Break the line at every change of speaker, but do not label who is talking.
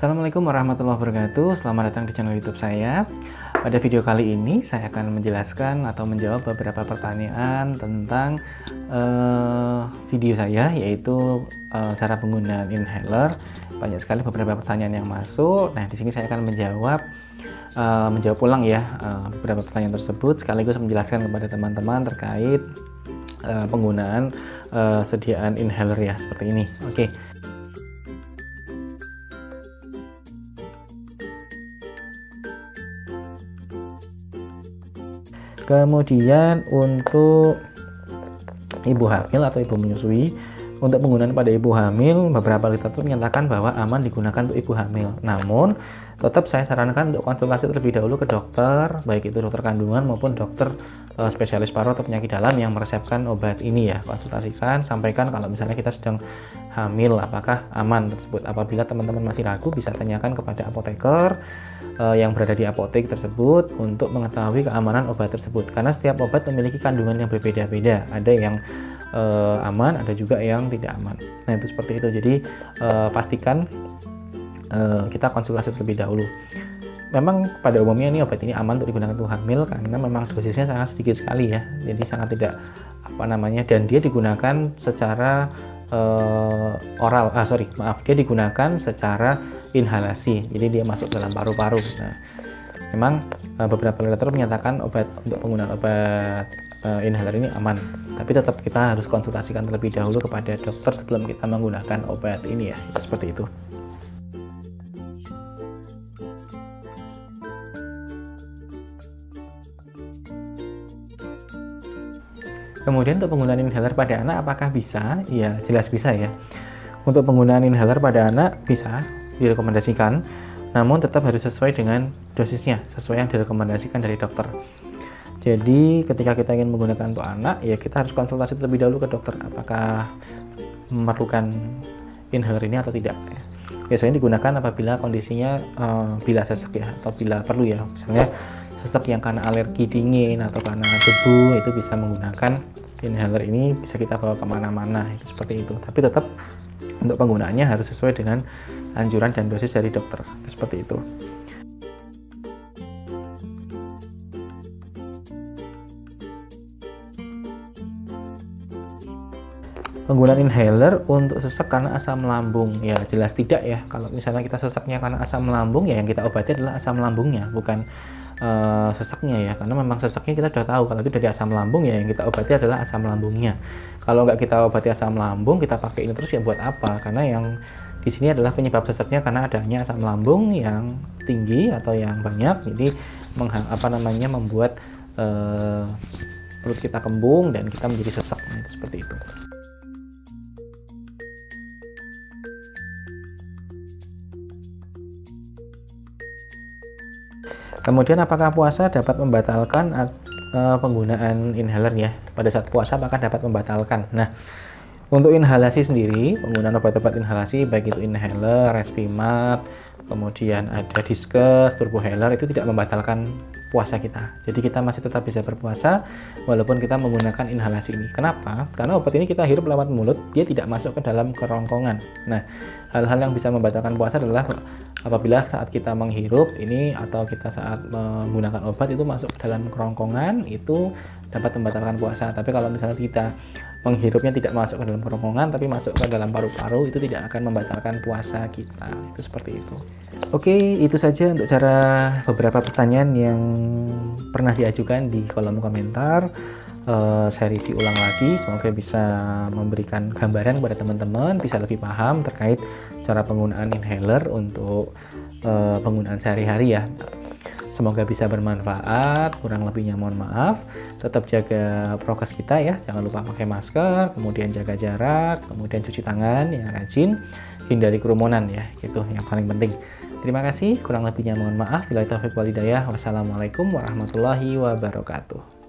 Assalamualaikum warahmatullahi wabarakatuh. Selamat datang di channel YouTube saya. Pada video kali ini saya akan menjelaskan atau menjawab beberapa pertanyaan tentang video saya, yaitu cara penggunaan inhaler. Banyak sekali beberapa pertanyaan yang masuk. Nah, di sini saya akan menjawab ulang ya beberapa pertanyaan tersebut, sekaligus menjelaskan kepada teman-teman terkait penggunaan sediaan inhaler ya, seperti ini. Oke. Kemudian untuk ibu hamil atau ibu menyusui, untuk penggunaan pada ibu hamil, beberapa literatur menyatakan bahwa aman digunakan untuk ibu hamil. Namun, tetap saya sarankan untuk konsultasi terlebih dahulu ke dokter, baik itu dokter kandungan maupun dokter spesialis paru atau penyakit dalam yang meresepkan obat ini ya. Konsultasikan, sampaikan kalau misalnya kita sedang hamil, apakah aman tersebut. Apabila teman-teman masih ragu, bisa tanyakan kepada apoteker yang berada di apotek tersebut untuk mengetahui keamanan obat tersebut. Karena setiap obat memiliki kandungan yang berbeda-beda. Ada yang aman, ada juga yang tidak aman. Nah, itu seperti itu. Jadi pastikan kita konsultasi terlebih dahulu. Memang pada umumnya ini obat ini aman untuk digunakan untuk hamil karena memang dosisnya sangat sedikit sekali ya. Jadi sangat tidak dan dia digunakan secara dia digunakan secara inhalasi. Jadi dia masuk dalam paru-paru. Nah, memang beberapa literatur menyatakan untuk penggunaan obat inhaler ini aman. Tapi tetap kita harus konsultasikan terlebih dahulu kepada dokter sebelum kita menggunakan obat ini ya. Seperti itu. Kemudian untuk penggunaan inhaler pada anak apakah bisa? Ya, jelas bisa ya. Untuk penggunaan inhaler pada anak bisa direkomendasikan, namun tetap harus sesuai dengan dosisnya, sesuai yang direkomendasikan dari dokter. Jadi ketika kita ingin menggunakan untuk anak, ya kita harus konsultasi terlebih dahulu ke dokter apakah memerlukan inhaler ini atau tidak. Biasanya digunakan apabila kondisinya bila sesek ya, atau bila perlu ya, misalnya sesek yang karena alergi dingin atau karena debu, itu bisa menggunakan inhaler ini, bisa kita bawa kemana-mana, itu seperti itu. Tapi tetap untuk penggunaannya harus sesuai dengan anjuran dan dosis dari dokter, itu seperti itu. Penggunaan inhaler untuk sesek karena asam lambung, ya jelas tidak ya. Kalau misalnya kita seseknya karena asam lambung, ya yang kita obati adalah asam lambungnya, bukan seseknya ya. Karena memang seseknya kita sudah tahu kalau itu dari asam lambung, ya yang kita obati adalah asam lambungnya. Kalau nggak kita obati asam lambung, kita pakai ini terus ya buat apa? Karena yang di sini adalah penyebab seseknya karena adanya asam lambung yang tinggi atau yang banyak, jadi membuat perut kita kembung dan kita menjadi sesek. Nah, itu seperti itu. Kemudian apakah puasa dapat membatalkan penggunaan inhaler ya? Pada saat puasa apakah dapat membatalkan? Nah, untuk inhalasi sendiri, penggunaan obat-obat inhalasi baik itu inhaler, respimat, kemudian ada diskus, turbohaler, itu tidak membatalkan puasa kita. Jadi kita masih tetap bisa berpuasa walaupun kita menggunakan inhalasi ini. Kenapa? Karena obat ini kita hirup lewat mulut, dia tidak masuk ke dalam kerongkongan. Nah, hal-hal yang bisa membatalkan puasa adalah apabila saat kita menghirup ini atau kita saat menggunakan obat itu masuk ke dalam kerongkongan, itu dapat membatalkan puasa. Tapi kalau misalnya kita menghirupnya tidak masuk ke dalam kerongkongan tapi masuk ke dalam paru-paru, itu tidak akan membatalkan puasa kita. Itu seperti itu. Oke, itu saja untuk beberapa pertanyaan yang pernah diajukan di kolom komentar. Saya review ulang lagi, semoga bisa memberikan gambaran kepada teman-teman, bisa lebih paham terkait cara penggunaan inhaler untuk penggunaan sehari-hari ya. Semoga bisa bermanfaat, kurang lebihnya mohon maaf. Tetap jaga prokes kita ya, jangan lupa pakai masker, kemudian jaga jarak, kemudian cuci tangan yang rajin, hindari kerumunan ya, itu yang paling penting. Terima kasih, kurang lebihnya mohon maaf. Billahi taufiq wal hidayah. Wassalamualaikum warahmatullahi wabarakatuh.